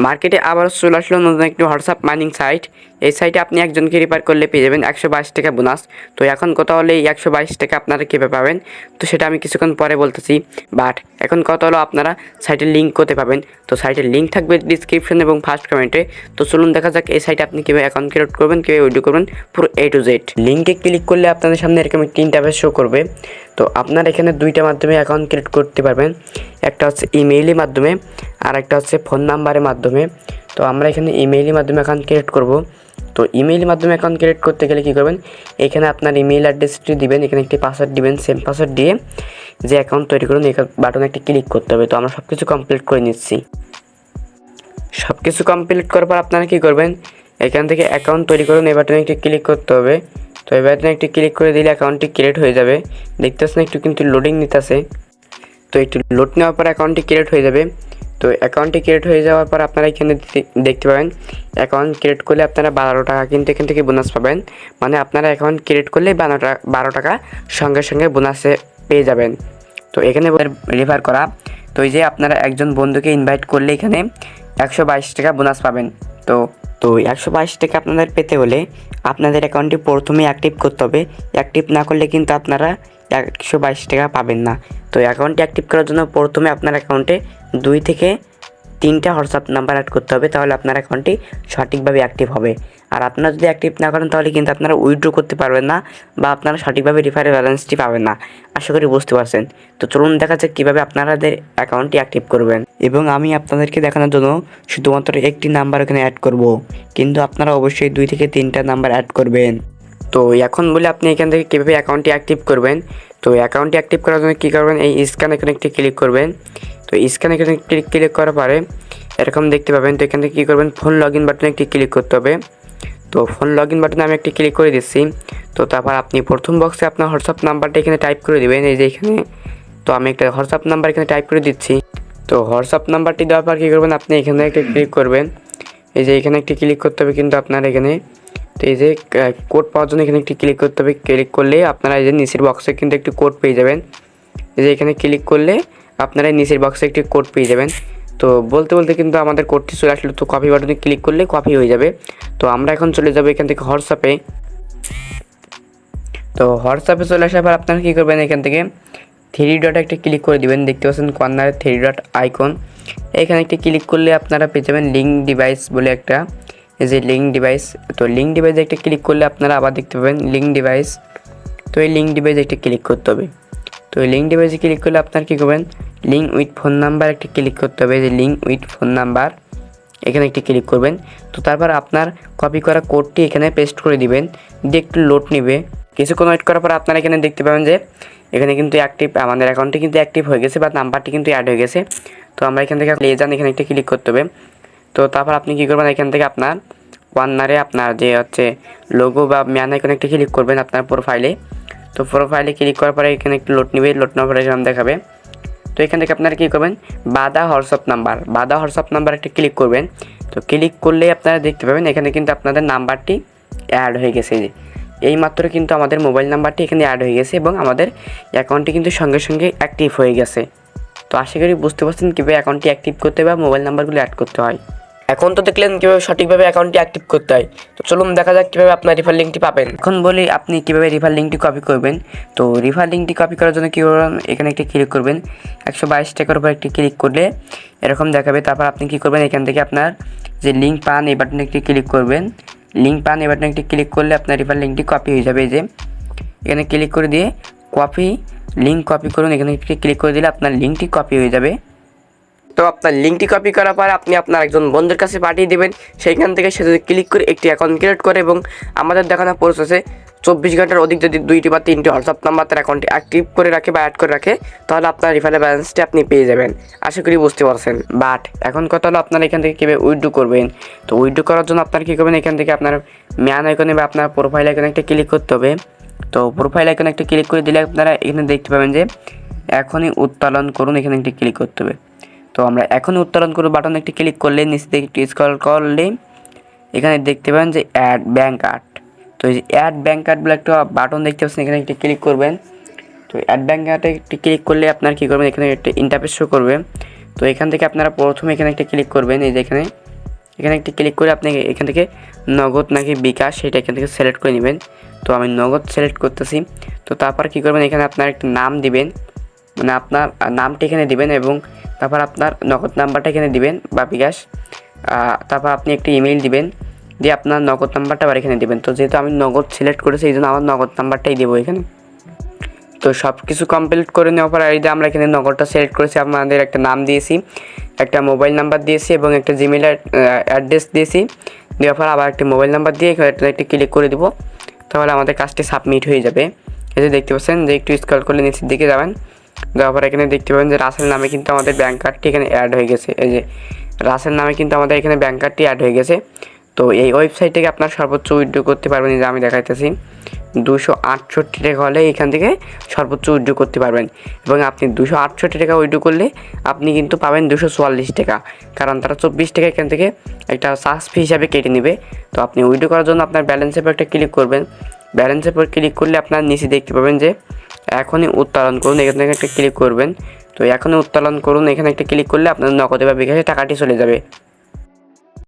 মার্কেটে আবারও চলে আসলো নতুন একটি হোয়াটসঅ্যাপ মাইনিং সাইট। এই সাইটে আপনি একজনকে রেফার করলে পেয়ে যাবেন 122 টাকা বোনাস। তো এখন কথা হলে এই 122 টাকা আপনারা কীভাবে পাবেন, তো সেটা আমি কিছুক্ষণ পরে বলতেছি। বাট এখন কথা হলো আপনারা সাইটের লিঙ্ক কোথায় পাবেন। তো সাইটের লিঙ্ক থাকবে ডিসক্রিপশন এবং ফার্স্ট কমেন্টে। তো চলুন দেখা যাক এই সাইটে আপনি কীভাবে অ্যাকাউন্ট ক্রিয়েট করবেন, কীভাবে উইথড্র করবেন, পুরো A to Z। লিঙ্কে ক্লিক করলে আপনাদের সামনে এরকম একটি ইন্টারফেস শো করবে। তো আপনারা এখানে দুইটা মাধ্যমে অ্যাকাউন্ট ক্রিয়েট করতে পারবেন, একটা হচ্ছে ইমেইলের মাধ্যমে আর একটা হচ্ছে ফোন নাম্বারের মাধ্যমে। তো আমরা এখানে ইমেইলের মাধ্যমে অ্যাকাউন্ট ক্রিয়েট করব। তো ইমেইলের মাধ্যমে অ্যাকাউন্ট ক্রিয়েট করতে গেলে কী করবেন, এখানে আপনার ইমেইল অ্যাড্রেসটি দিবেন, এখানে একটি পাসওয়ার্ড দিবেন, সেম পাসওয়ার্ড দিয়ে যে অ্যাকাউন্ট তৈরি করুন এই বাটনে একটি ক্লিক করতে হবে। তো আমরা সব কিছু কমপ্লিট করে নিচ্ছি। সব কিছু কমপ্লিট করার পর আপনারা কী করবেন, এখান থেকে অ্যাকাউন্ট তৈরি করুন এই বাটনে একটি ক্লিক করতে হবে। তো এই বাটনে একটি ক্লিক করে দিলে অ্যাকাউন্টটি ক্রিয়েট হয়ে যাবে। দেখতে পাচ্ছেন একটু কিন্তু লোডিং নিতেছে। তো একটু লোড নেওয়ার পর অ্যাকাউন্টটি ক্রিয়েট হয়ে যাবে। তো অ্যাকাউন্টটি ক্রিয়েট হয়ে যাওয়ার পর আপনারা এখানে দেখতে পাবেন অ্যাকাউন্ট ক্রিয়েট করলে আপনারা 12 টাকা কিন্তু এখান থেকে বোনাস পাবেন। মানে আপনারা অ্যাকাউন্ট ক্রিয়েট করলে 12 টাকা সঙ্গে সঙ্গে বোনাসে পেয়ে যাবেন। তো এখানে রেফার করা, তো এই যে আপনারা একজন বন্ধুকে ইনভাইট করলে এখানে 122 টাকা বোনাস পাবেন। তো 122 টাকা আপনাদের পেতে হলে আপনাদের অ্যাকাউন্টটি প্রথমেই অ্যাক্টিভ করতে হবে। অ্যাক্টিভ না করলে কিন্তু আপনারা 122 টাকা পাবেন না। তো অ্যাকাউন্টটি অ্যাক্টিভ করার জন্য প্রথমে আপনার অ্যাকাউন্টে 2 থেকে 3টা হোয়াটসঅ্যাপ নাম্বার অ্যাড করতে হবে, তাহলে আপনার অ্যাকাউন্টটি সঠিকভাবে অ্যাক্টিভ হবে। আর আপনারা যদি অ্যাক্টিভ না করেন তাহলে কিন্তু আপনারা উইথড্র করতে পারবেন না বা আপনারা সঠিকভাবে রেফারেল ব্যালেন্সটি পাবেন না। আশা করি বুঝতে পারছেন। তো চলুন দেখা যাক কীভাবে আপনাদের অ্যাকাউন্টটি অ্যাক্টিভ করবেন। এবং আমি আপনাদেরকে দেখানোর জন্য শুধুমাত্র একটি নাম্বার এখানে অ্যাড করব, কিন্তু আপনারা অবশ্যই 2 থেকে 3টা নাম্বার অ্যাড করবেন। তো এখন বলে আপনি এখান থেকে কীভাবে অ্যাকাউন্টটি অ্যাক্টিভ করবেন। তো অ্যাকাউন্টটি অ্যাক্টিভ করার জন্য কী করবেন, এই স্ক্যান এখানে একটি ক্লিক করবেন। তো স্ক্যান এখানে ক্লিক করার পরে এরকম দেখতে পাবেন। তো এখান থেকে কী করবেন, ফোন লগ ইন বাটনে একটি ক্লিক করতে হবে। তো ফোন লগ ইন বাটনে আমি একটি ক্লিক করে দিচ্ছি। তো তারপর আপনি প্রথম বক্সে আপনার হোয়াটসঅ্যাপ নাম্বারটা এখানে টাইপ করে দেবেন, এই যে এখানে। তো আমি একটা হোয়াটসঅ্যাপ নাম্বার এখানে টাইপ করে দিচ্ছি। তো হোয়াটসঅ্যাপ নাম্বারটি দেওয়ার পর কী করবেন, আপনি এখানে একটা ক্লিক করবেন, এই যে এখানে একটি ক্লিক করতে হবে কিন্তু আপনার এখানে। তো এই যে কোড পাওয়ার জন্য এখানে একটি ক্লিক করতে হবে। ক্লিক করলে আপনারা এই যে নিচের বক্সে কিন্তু একটি কোড পেয়ে যাবেন। এই যে এখানে ক্লিক করলে আপনারা নিচের বক্সে একটি কোড পেয়ে যাবেন। তো বলতে বলতে কিন্তু আমাদের কোডটি চলে আসলো। তো কপি বাটনে ক্লিক করলে কপি হয়ে যাবে। তো আমরা এখন চলে যাব এখান থেকে হোয়াটসঅ্যাপে। তো হোয়াটসঅ্যাপে চলে আসার পর আপনারা কী করবেন, এখান থেকে 3 ডট একটা ক্লিক করে দিবেন। দেখতে পাচ্ছেন কর্নারে 3 ডট আইকন, এখানে একটি ক্লিক করলে আপনারা পেয়ে যাবেন লিঙ্ক ডিভাইস বলে একটা, এই যে লিঙ্ক ডিভাইস। তো লিঙ্ক ডিভাইসে একটা ক্লিক করলে আপনারা আবার দেখতে পাবেন লিঙ্ক ডিভাইস। তো এই লিঙ্ক ডিভাইসে একটা ক্লিক করতে হবে। তো এই লিঙ্ক ডিভাইসে ক্লিক করলে আপনারা কী করবেন, লিঙ্ক উইথ ফোন নাম্বার একটা ক্লিক করতে হবে, যে লিঙ্ক উইথ ফোন নাম্বার এখানে একটি ক্লিক করবেন। তো তারপর আপনার কপি করা কোডটি এখানে পেস্ট করে দিবেন, দিয়ে একটু লোড নেবে। কিছুক্ষণ ওয়েট করার পর আপনারা এখানে দেখতে পাবেন যে এখানে কিন্তু অ্যাক্টিভ, আমাদের অ্যাকাউন্টটি কিন্তু অ্যাক্টিভ হয়ে গেছে বা নাম্বারটি কিন্তু অ্যাড হয়ে গেছে। তো আমরা এখান থেকে নিয়ে যান, এখানে একটা ক্লিক করতে হবে। তো তারপর আপনি কী করবেন, এখান থেকে আপনার কর্নারে আপনার যে হচ্ছে লোগো বা ম্যান আইকনে একটা ক্লিক করবেন আপনার প্রোফাইলে। তো প্রোফাইলে ক্লিক করার পরে এখানে একটু লোড নেবে, লোড নেওয়ার পরে এখানে দেখাবে। তো এখান থেকে আপনারা কী করবেন, বাদা হোয়াটসঅ্যাপ নাম্বার একটা ক্লিক করবেন। তো ক্লিক করলে আপনারা দেখতে পাবেন এখানে কিন্তু আপনাদের নাম্বারটি অ্যাড হয়ে গেছে। এই মাত্র কিন্তু আমাদের মোবাইল নাম্বারটি এখানে অ্যাড হয়ে গেছে এবং আমাদের অ্যাকাউন্টটি কিন্তু সঙ্গে সঙ্গে অ্যাক্টিভ হয়ে গেছে। তো আশা করি বুঝতে পারছেন কীভাবে অ্যাকাউন্টটি অ্যাক্টিভ করতে হয় বা মোবাইল নাম্বারগুলো অ্যাড করতে হয়। এখন তো দেখলেন কীভাবে সঠিকভাবে অ্যাকাউন্টটি অ্যাক্টিভ করতে হয়। তো চলুন দেখা যাক কীভাবে আপনার রেফার লিঙ্কটি পাবেন। এখন বলি আপনি কীভাবে রেফার লিঙ্কটি কপি করবেন। তো রেফার লিঙ্কটি কপি করার জন্য কী করবেন, এখানে একটি ক্লিক করবেন, 122 টাকার উপর একটি ক্লিক করলে এরকম দেখাবে। তারপর আপনি কী করবেন, এখান থেকে আপনার যে লিঙ্ক পান এই বাটনে একটি ক্লিক করবেন। লিঙ্ক পান এই বাটনে একটি ক্লিক করলে আপনার রেফার লিঙ্কটি কপি হয়ে যাবে। এই যে এখানে ক্লিক করে দিয়ে কপি লিঙ্ক কপি করুন, এখানে একটি ক্লিক করে দিলে আপনার লিঙ্কটি কপি হয়ে যাবে। তো আপনার লিঙ্কটি কপি করার পর আপনি আপনার একজন বন্ধুর কাছে পাঠিয়ে দেবেন। সেইখান থেকে সে যদি ক্লিক করে একটি অ্যাকাউন্ট ক্রিয়েট করে এবং আমাদের দেখানো প্রসেসে 24 ঘন্টার অধিক যদি 2টি বা 3টি হোয়াটসঅ্যাপ নাম্বার তার অ্যাকাউন্টে অ্যাক্টিভ করে রাখে বা অ্যাড করে রাখে, তাহলে আপনার রেফারেল ব্যালেন্সটি আপনি পেয়ে যাবেন। আশা করি বুঝতে পারছেন। বাট এখন কথা হলো আপনারা এখান থেকে কীভাবে উইথড্র করবেন। তো উইথড্র করার জন্য আপনারা কী করবেন, এখান থেকে আপনার ম্যান আইকনে বা আপনার প্রোফাইল আইকনে একটা ক্লিক করতে হবে। তো প্রোফাইল আইকনে একটা ক্লিক করে দিলে আপনারা এখানে দেখতে পাবেন যে এখনই উত্তোলন করুন, এখানে একটি ক্লিক করতে হবে। তো আমরা এখনই উত্তোলন করুন বাটনে একটি ক্লিক করলে নিচে থেকে একটু স্ক্রল করলে এখানে দেখতে পাবেন যে অ্যাড ব্যাঙ্ক কার্ড। তো এই যে অ্যাড ব্যাঙ্ক কার্ড বলে একটা বাটন দেখতে পাচ্ছেন, এখানে একটি ক্লিক করবেন। তো অ্যাড ব্যাঙ্ক কার্ডে একটি ক্লিক করলে আপনার কী করবেন, এখানে একটা ইন্টারফেস শো করবে। তো এখান থেকে আপনারা প্রথমে এখানে একটা ক্লিক করবেন, এই যে এখানে এখানে একটি ক্লিক করে আপনি এখান থেকে নগদ নাকি বিকাশ সেটা এখান থেকে সিলেক্ট করে নেবেন। তো আমি নগদ সিলেক্ট করতেছি। তো তারপর কী করবেন, এখানে আপনার একটা নাম দিবেন, মানে আপনার নামটা এখানে দিবেন এবং তারপর আপনার নগদ নাম্বারটা এখানে দিবেন বা বিকাশ। তারপর আপনি একটি ইমেইল দিবেন, দিয়ে আপনার নগদ নাম্বারটা আবার এখানে দিবেন। তো যেহেতু আমি নগদ সিলেক্ট করেছি এই জন্য আমার নগদ নাম্বারটাই দেবো এখানে। তো সব কিছু কমপ্লিট করে নেওয়ার পর এই যে আমরা এখানে নগদটা সিলেক্ট করেছি, আমাদের একটা নাম দিয়েছি, একটা মোবাইল নাম্বার দিয়েছি এবং একটা জিমেল অ্যাড্রেস দিয়েছি। দেওয়ার পর আবার একটা মোবাইল নাম্বার দিয়ে একটি ক্লিক করে দেবো, তাহলে আমাদের কাজটি সাবমিট হয়ে যাবে। এই যে দেখতে পাচ্ছেন যে একটু স্ক্রল করলে নিচের দিকে যাবেন, দেওয়ার পর এখানে দেখতে পাবেন যে রাসেল নামে কিন্তু আমাদের ব্যাঙ্ক কার্ডটি এখানে অ্যাড হয়ে গেছে। এই যে রাসেল নামে কিন্তু আমাদের এখানে ব্যাঙ্ক কার্ডটি অ্যাড হয়ে গেছে। তো এই ওয়েবসাইট থেকে আপনার সর্বোচ্চ উইথড্র করতে পারবেন, যে আমি দেখাইতেছি 268 টাকা হলে এখান থেকে সর্বোচ্চ উইথড্র করতে পারবেন। এবং আপনি 268 টাকা উইথড্র করলে আপনি কিন্তু পাবেন 244 টাকা, কারণ তারা 24 টাকা এখান থেকে একটা চার্জ ফি হিসাবে কেটে নেবে। তো আপনি উইথড্র করার জন্য আপনার ব্যালেন্সের উপর একটা ক্লিক করবেন। ব্যালেন্সের উপর ক্লিক করলে আপনার নিচে দেখতে পাবেন যে এখনই উত্তোলন করুন, এখান থেকে একটা ক্লিক করবেন। তো এখনই উত্তোলন করুন, এখানে একটা ক্লিক করলে আপনার নগদে বা বিকাশে টাকাটি চলে যাবে।